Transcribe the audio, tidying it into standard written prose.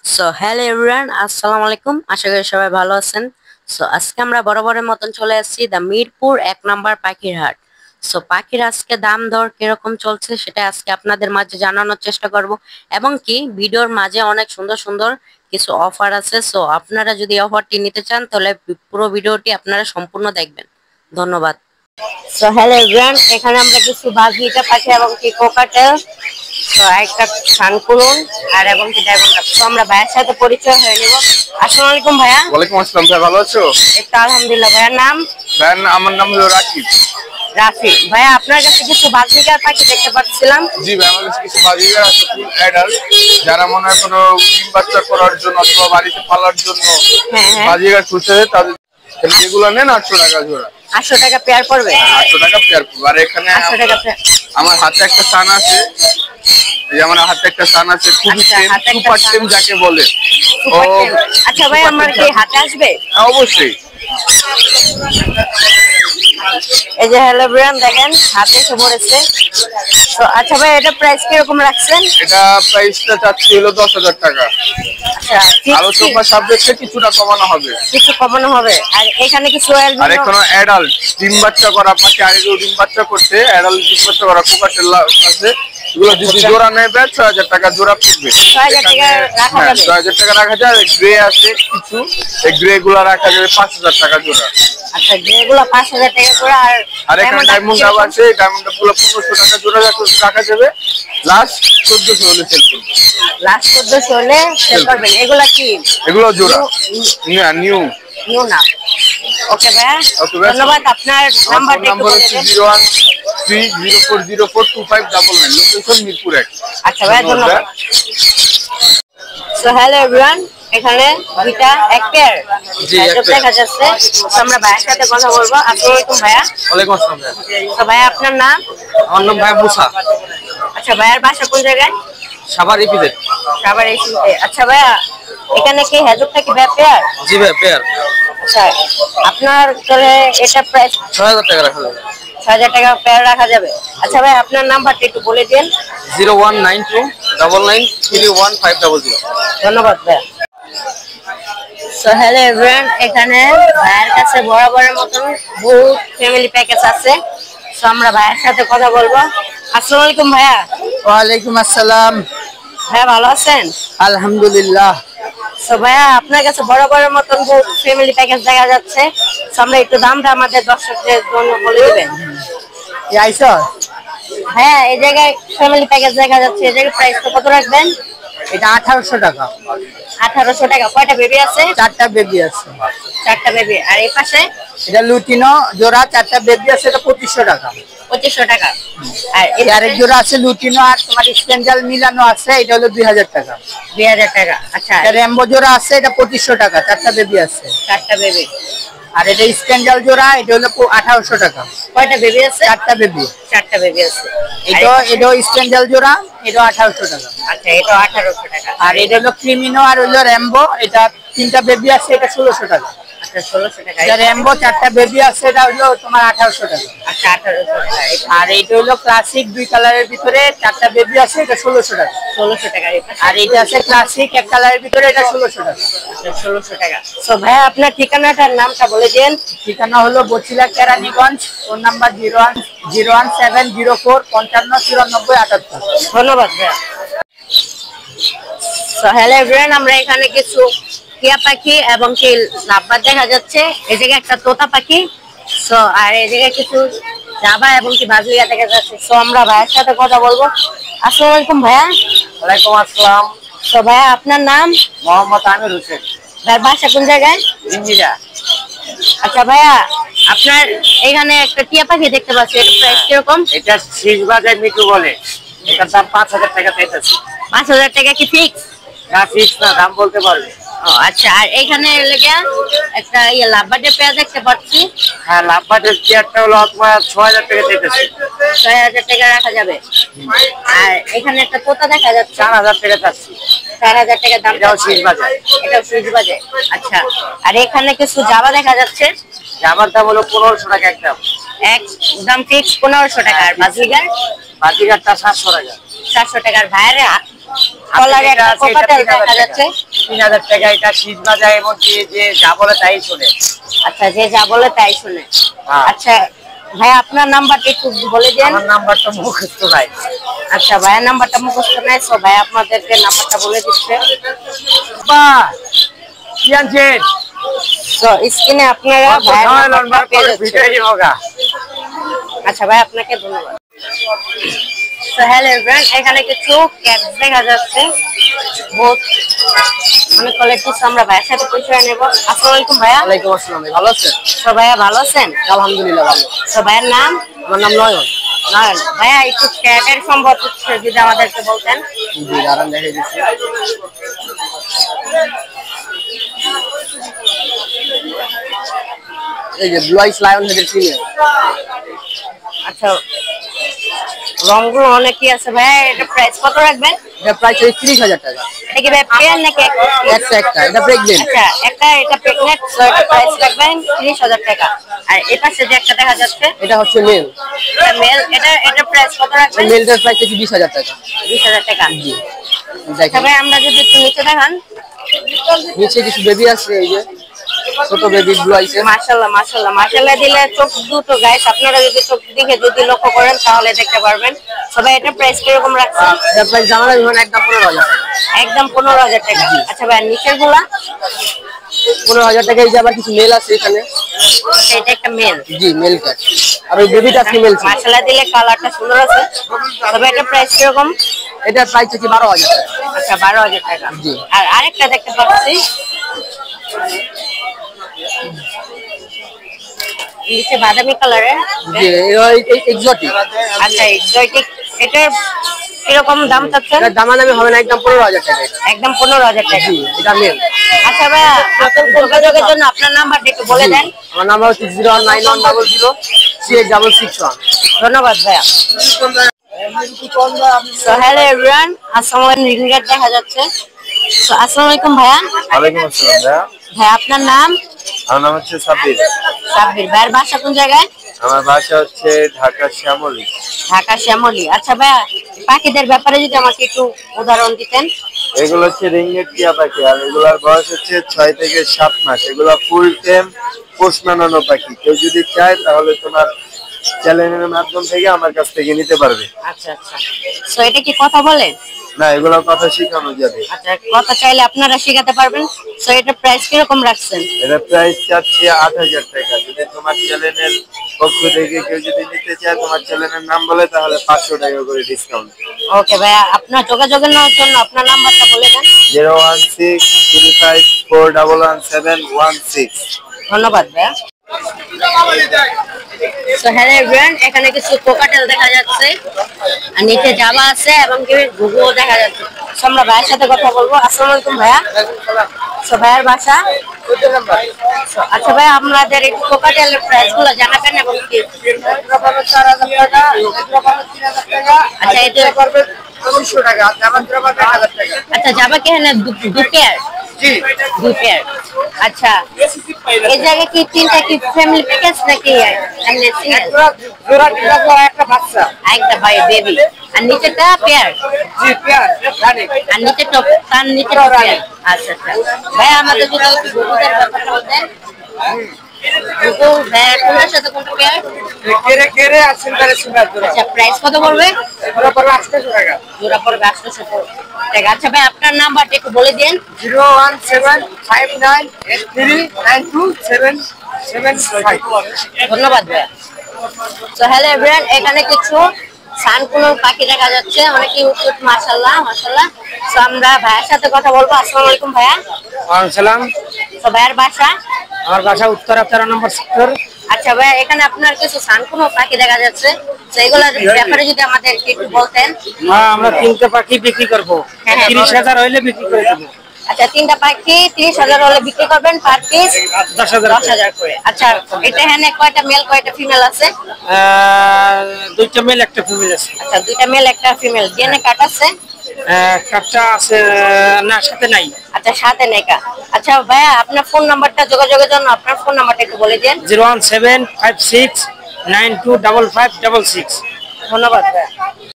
So hello everyone, আসসালামু আলাইকুম। আশা করি সবাই ভালো আছেন। সো আজকে আমরা বরাবরের মতন চলে আসছি দ্য মিরপুর 1 নম্বর পাখির হাট। সো পাখির আজকে দাম দর কিরকম চলছে সেটা আজকে আপনাদের মাঝে জানানোর চেষ্টা করব, এবং কি ভিডিওর মাঝে অনেক সুন্দর সুন্দর কিছু অফার আছে। সো আপনারা যদি অফারটি নিতে চান তাহলে পুরো ভিডিওটি আপনারা সম্পূর্ণ দেখবেন। ধন্যবাদ। সো হ্যালো এভরিওয়ান, এখানে আমরা কিছু বাজিটা পাখি এবং কি কোকাটেল, তো একটা খানকুলন আর এবং কি ডায়মন্ড কাপ। তো আমরা ভাইয়ের সাথে পরিচয় হয়ে নিব। আসসালামু আলাইকুম ভাইয়া। ওয়ালাইকুম আসসালাম ভাই, ভালো আছো? এই তো আলহামদুলিল্লাহ। ভাইয়ার নাম? ভাই আমার নাম হলো রাকিব। রাফি। ভাইয়া আপনার কাছে কিছু বাজিকার পাখি দেখতে পাচ্ছিলাম। জি ভাই, আমার কাছে কিছু বাজিকার আছে, ফুল অ্যাডাল্ট, যারা মনে হয় কোনো ডিম বাচ্চা করার জন্য অথবা বাড়িতে পালার জন্য হ্যাঁ হ্যাঁ, বাজিকার খুঁজছে, তাদের যেগুলো নেন 800 টাকা জোড়া। 800 টাকা পেয়ার পড়বে? 800 টাকা পেয়ার পড়বে। আর এখানে 800 টাকা পেয়ার। আমার হাতে একটা সান আছে, এই যে আমার হাতে একটা সান আছে, খুবই আচ্ছা, টেম, হাতে একটা সুপার সান। টেম যাকে বলে। ও সুপার টেম। আচ্ছা ভাই, আমার কি হাতে আসবে? অবশ্যই। এই যে হ্যালো ব্রান্ড দেখেন হাতে এসে পড়েছে। তো আচ্ছা ভাই, এটা প্রাইস কিরকম রাখছেন? এটা প্রাইসটা চাচ্ছি হলো 10,000 টাকা। আচ্ছা, আলোচনা সাবজেক্টে কিছুটা কমানো হবে। কিছু কমানো হবে। আর এখানে কি সোয়েল আর এখনো অ্যাডাল্ট ডিম বাচ্চা করা পাখি, আর এগুলো ডিম বাচ্চা করছে, অ্যাডাল্ট ডিম বাচ্চা করা কোকাটেল আছে। এগুলো যদি জোড়া নেবে 6,000 টাকা জোড়া পড়বে। 6,000 টাকা রাখা যাবে? 6,000 টাকা রাখা যায়। গ্রে আছে কিছু, এই গ্রে গুলা রাখা যাবে 5,000 টাকা জোড়া। আচ্ছা, যেগুলো 5,000 টাকা করে। আর এখানে ডায়মন্ড ডাব আছে, ডায়মন্ড গুলো 1500 টাকা জোড়া রাখা যাবে। লাস্ট 1400 হলে সেল করবে। লাস্ট 1400 হলে সেল করবেন। এগুলা কি? এগুলো জোড়া নিউ নিউ না? ওকে ভাইয়া, ওকে ভাই, ধন্যবাদ। আপনার নাম্বারটা একটু বলে দেন। 0130424599, লোকেশন মিরপুর 1। আচ্ছা ভাইয়া, ধন্যবাদ। সো হ্যালো এভরিওয়ান, এখানে দুইটা এক পেয়ার জি, এক পেয়ার দেখা যাচ্ছে। তো আমরা ভাইয়ের সাথে কথা বলবো। আসসালামু আলাইকুম ভাইয়া। ওয়ালাইকুম আসসালাম ভাই। তো ভাইয়া আপনার নাম? আমার নাম ভাই মুসা। আচ্ছা, ভাইয়ার বাসা কোন জায়গায়? সাভার ইপিজেড। সাভার এসিতে। আচ্ছা ভাইয়া, এখানে কি হেজুকটা কি ভাইয়া পেয়ার? জি ভাই, পেয়ার। আচ্ছা, আপনার তাহলে এটা প্রাইস 6,000 টাকা রাখা যাবে। 6,000 টাকা পেয়ার রাখা যাবে। আচ্ছা ভাই, আপনার নাম্বারটা একটু বলে দিন। 0192993150। ধন্যবাদ ভাইয়া। সো হ্যালো এভরিওয়ান, এখানে ভাইয়ের কাছে বরাবরের মতন বহুত ফ্যামিলি প্যাকেজ আছে। সো আমরা ভাইয়ের সাথে কথা বলবো। আসসালামু আলাইকুম ভাইয়া। ওয়ালাইকুম আসসালাম। ভাইয়া ভালো আছেন? আলহামদুলিল্লাহ। সো ভাইয়া, আপনার কাছে বরাবরের মতন বহুত ফ্যামিলি প্যাকেজ দেখা যাচ্ছে। সো আমরা একটু দামটা আমাদের দর্শকদের জন্য বলে দিবেন। আইসো, হ্যাঁ, এই জায়গায় ফ্যামিলি প্যাকেজ দেখা যাচ্ছে। এই জায়গায় প্রাইসটা কত রাখবেন? এটা 1800 টাকা। 1800 টাকা। কয়টা বেবি আছে? 4টা বেবি আছে। 4টা বেবি। আর এই পাশে এটা লুটিনো জোড়া, 4টা বেবি আছে, এটা 2500 টাকা। 2500 টাকা। আর এই আরেক জোড়া আছে লুটিনো, আর তোমার স্পেন্ডাল মিলানো আছে, এটা হলো 2000 টাকা। 2000 টাকা। আচ্ছা, এটা রেমবো জোড়া আছে, এটা 2500 টাকা, 4টা বেবি আছে। 4টা বেবি। আর এটা স্পেন্ডাল জোড়া, এটা হলো 1800 টাকা। কয়টা বেবি আছে? 4টা বেবি। 4টা বেবি আছে। এটা স্পেন্ডাল জোড়া, এটা 1800 টাকা। আচ্ছা, এটা 1800 টাকা। আর এটা হলো ক্রিমিনো, আর হলো রেমবো, এটা 3টা বেবি আছে, এটা 1600 টাকা। আচ্ছা, 1600 টাকা। এটা রেমবো 4টা বেবি আছে, এটা হলো তোমার 1800 টাকা। আচ্ছা, 1800 টাকা। আর এটা হলো ক্লাসিক 2 কালারের ভিতরে, 4টা বেবি আছে, এটা 1600 টাকা। 1600 টাকা। আর এটা আছে ক্লাসিক 1 কালারের ভিতরে, এটা 1600 টাকা। আচ্ছা, 1600 টাকা। সো ভাইয়া, আপনার ঠিকানাটার নামটা বলে দিন। ঠিকানা হলো বছিলা কেরানীগঞ্জ, ফোন নাম্বার 0101704559478। ধন্যবাদ ভাইয়া। সো হ্যালো এভরিওয়ান, আমরা এখানে কিছু টিয়া পাখি এবং কি লাভবার্ড দেখা যাচ্ছে। এই জায়গায় একটা তোতা পাখি। সো আর এই জায়গায় কিছু জাবা এবং কি বাজুইয়া দেখা যাচ্ছে। সো আমরা ভাইয়ের সাথে কথা বলবো। আসসালামু আলাইকুম ভাইয়া। ওয়ালাইকুম আসসালাম। তো ভাইয়া, আপনার নাম? মোহাম্মদ আমির হোসেন। ভাইয়ের বাসা কোন জায়গায়? জিঞ্জিরা। আচ্ছা ভাইয়া, আপনার এখানে একটা টিয়া পাখি দেখতে পাচ্ছি। এর প্রাইস কিরকম? এটা শীষবাজার মিটু বলে, এটার দাম 5000 টাকা চাইতেছি। 5000 টাকা কি ফিক্স? না, ফিক্স না, দাম বলতে পারবে। ও আচ্ছা। আর এখানে লেগে একটা লাভবার্ডের পেয়ার দেখতে পাচ্ছি। হ্যাঁ, লাভবাটের চেয়ারটা হলো তোমার 6000 টাকা চাইতেছি। 6000 টাকা রাখা যাবে। আর এখানে একটা তোতা দেখা যাচ্ছে। 4000 টাকা চাচ্ছি। 4000 টাকা দাম। এটাও শীষবাজার। এটাও সুইচ বাজে। আচ্ছা। আর এখানে কিছু জাবা দেখা যাচ্ছে। জামার দাম হলো 1500 টাকা একদম। একদম ফিক্স 1500 টাকা। আর বাজিগার? বাজিঘাটটা 700 টাকা। 700 টাকার। ভাইয়ের কলার একটা কোকাটেল দেখা যাচ্ছে 3000 টাকা। এটা শীত বাজায় এবং যে যা বলে তাই শুনে। আচ্ছা, যে যা বলে তাই শুনে। হ্যাঁ। আচ্ছা ভাই, আপনার নাম্বারটা একটু বলে দেন। আমার নাম্বারটা মুখস্থ নাই। আচ্ছা, ভাইয়ের নাম্বারটা মুখস্থ নাই, সো ভাই আপনাদেরকে নাম্বারটা বলে দিচ্ছে। বাহ, কি আনছেন? সো স্ক্রিনে আপনারা ভাইয়ের নাম্বারটা পেয়ে যাচ্ছেন। ভিডিও হোগা। আচ্ছা ভাই, আপনাকে ধন্যবাদ। সো হ্যালো এভরিওয়ান, এখানে কিছু ক্যাটস দেখা যাচ্ছে, বহুত অনেক কোয়ালিটিস। আমরা ভাইয়ের সাথে পরিচয় নেব। আসসালামু আলাইকুম ভাইয়া। ওয়ালাইকুম আসসালাম, ভালো আছেন? সো ভাইয়া ভালো আছেন? আলহামদুলিল্লাহ ভালো। সো ভাইয়ের নাম? আমার নাম নয়ন। নয়ন। ভাইয়া একটু ক্যাটের সম্পর্কে যদি আমাদেরকে বলতেন। জি, দাঁড়ান দেখাই দিচ্ছি। এই যে ব্লু আইস লায়ন হেডের ফিমেল। আচ্ছা, রংগুলো অনেকই আছে ভাইয়া। এটা প্রাইস কত রাখবেন? এটা প্রাইস 30,000 টাকা। এটা কি ভাই পেয়ার নাকি একটা এটা প্রেগনেন্ট। আচ্ছা, এটা প্রেগনেন্ট, সো এটা প্রাইস রাখবেন 30,000 টাকা। আর এই পাশে যে একটা দেখা যাচ্ছে, এটা হচ্ছে মেল। এটা মেল। এটা প্রাইস কত রাখবেন? মেলটার প্রাইস 20,000 টাকা। 20,000 টাকা। জি, দেখেন তবে আমরা যদি একটু নিচে দেখান, নিচে কিছু বেবি আছে, এই যে ছোট বেবি ব্লু আইসে। মাশাআল্লাহ মাশাআল্লাহ মাশাআল্লাহ দিলে চোখ দুটো গাইস, আপনারা যদি চোখ দিকে যদি লক্ষ্য করেন তাহলে দেখতে পারবেন। সবাই এটা প্রাইস কিরকম রাখছেন? এটা প্রাইস জানালা বিমান একদম 15,000 টাকা। একদম 15,000 টাকা। আচ্ছা ভাই, নিচের গুলা? 15,000 টাকা। এই যে আবার কিছু মেল আছে এখানে। এটা একটা মেল। জি, মেল ক্যাট। আর ওই বেবিটা ফিমেল। মাশাআল্লাহ দিলে কালারটা সুন্দর আছে। তবে এটা প্রাইস কিরকম? এটা প্রাইস হচ্ছে 12,000 টাকা। আচ্ছা, 12,000 টাকা। জি। আর আরেকটা দেখতে পাচ্ছি নিচে বাদামি কালারের। জি, এক্সোটিক। আচ্ছা, এক্সোটিক। এটার কিরকম দাম চাচ্ছেন? এটা দামাদামি হবে না, একদম 15,000 টাকা এটা। একদম 15,000 টাকা। জি, এটা মেল। আচ্ছা ভাইয়া, আপনার যোগাযোগের জন্য আপনার নাম্বারটা একটু বলে দেন। আমার নাম্বার হচ্ছে 091000661। ধন্যবাদ ভাইয়া। সো হ্যালো এভরিওয়ান, আসসালামু আলাইকুম। রিংগার দেখা যাচ্ছে। সো আসসালামু আলাইকুম ভাইয়া। ওয়ালাইকুম আসসালাম ভাইয়া। ভাই আপনার নাম? আমার নাম হচ্ছে সাব্বির। সাব্বির। ভাইয়ের বাসা কোন জায়গায়? আমার বাসা হচ্ছে ঢাকা শ্যামলী। ঢাকা শ্যামলী। আচ্ছা ভাইয়া, পাখিদের ব্যাপারে যদি আমাকে একটু উদাহরণ দিতেন। এগুলো হচ্ছে রিংনেট টিয়া পাখি, আর এগুলার বয়স হচ্ছে 6 থেকে 7 মাস। এগুলা ফুল টাইম পোষ মানানো পাখি। কেউ যদি চায় তাহলে তোমার চ্যানেলের মাধ্যম থেকে আমার কাছ থেকে নিতে পারবে। আচ্ছা আচ্ছা। সো এটা কি কথা বলে? না, এগুলোর কথা শেখানো যাবে। আচ্ছা, কথা চাইলে আপনারা শেখাতে পারবেন। সো এটা প্রাইস কিরকম রাখছেন? এটা প্রাইস চাচ্ছে 8,000 টাকা। যদি তোমার চ্যানেলের পক্ষ থেকে কেউ যদি নিতে চায়, তোমার চ্যানেলের নাম বলে, তাহলে 500 টাকা করে ডিসকাউন্ট। ওকে ভাইয়া, আপনার যোগাযোগের জন্য আপনার নাম্বারটা বলে দেন। 01635411716। ধন্যবাদ ভাইয়া। সো হ্যালো এভরিওয়ান, এখানে কিছু কোকাটেল দেখা যাচ্ছে, আর নিচে জাবা আছে এবং কি ঘুঘুও দেখা যাচ্ছে। সো আমরা ভাইয়ের সাথে কথা বলবো। আসসালামু আলাইকুম ভাইয়া। সো ভাইয়ের বাসা? So, আচ্ছা ভাই, আপনাদের এই কোকাটেলের প্রাইস গুলো জানাবেন এবং কি? 4,000 টাকা। আচ্ছা, এটা 200 টাকা। জামান জামা 1,000 টাকা। আচ্ছা, জাবা কি হ্যাঁ দু পেয়ার? জি, 2 পেয়ার। আচ্ছা, এই জায়গায় কি তিনটা কি ফ্যামিলি প্যাকেজ নাকি এমনি সিঙ্গেল? জোড়া টিকা করা একটা বাচ্চা। একটা ভাই বেবি। আর নিচেটা পেয়ার? জি, পেয়ার রানী। আর নিচে টপ, তার নিচে পেয়ার। আচ্ছা আচ্ছা ভাই, আমাদের যদি গুগলের ব্যাপারটা বলতেন। গুগল ভাই কোনটার সাথে কোনটা পেয়ার? কেড়ে কেড়ে আর সিলভারে সিলভার জোড়া। আচ্ছা, প্রাইস কত পড়বে? এগুলো পড়বে 800 টাকা। জোড়া পড়বে 800 টাকা। আচ্ছা ভাই, আপনার নাম্বারটা একটু বলে দিন। 0175983927775। ধন্যবাদ ভাইয়া। তো হ্যালো এভরিওয়ান, এখানে কিছু সানকুনো পাখি দেখা যাচ্ছে, অনেক কিউট, মাশাআল্লাহ মাশাআল্লাহ। তো আমরা ভাইয়ের সাথে কথা বলবো। আসসালামু আলাইকুম ভাইয়া। ওয়ালাইকুম সালাম। তো ভাইয়ের বাসা? আমার বাসা উত্তরা 13 নম্বর সেক্টর। আচ্ছা ভাইয়া, এখানে আপনার কিছু সানকুনো পাখি দেখা যাচ্ছে, তো এগুলোর ব্যাপারে যদি আমাদের একটু বলতেন। হ্যাঁ, আমরা 3টা পাখি বিক্রি করব। হ্যাঁ, হ্যাঁ, 30,000 হইলে বিক্রি করে দেব। আচ্ছা, 3টা পাখি 30,000 হলে বিক্রি করবেন, পার পিস 10,000 করে। আচ্ছা, এটা এখানে কয়টা মেল কয়টা ফিমেল আছে? 2টা মেল একটা ফিমেল আছে। আচ্ছা, 2টা মেল একটা ফিমেল। ডিএনএ কার্ড আছে? কাটটা আছে না, সাথে নাই। আচ্ছা, সাথে নেকা। আচ্ছা ভাইয়া, আপনার ফোন নাম্বারটা যোগাযোগের জন্য আপনার ফোন নাম্বারটা একটু বলে দিন। 01756925566। ধন্যবাদ ভাইয়া।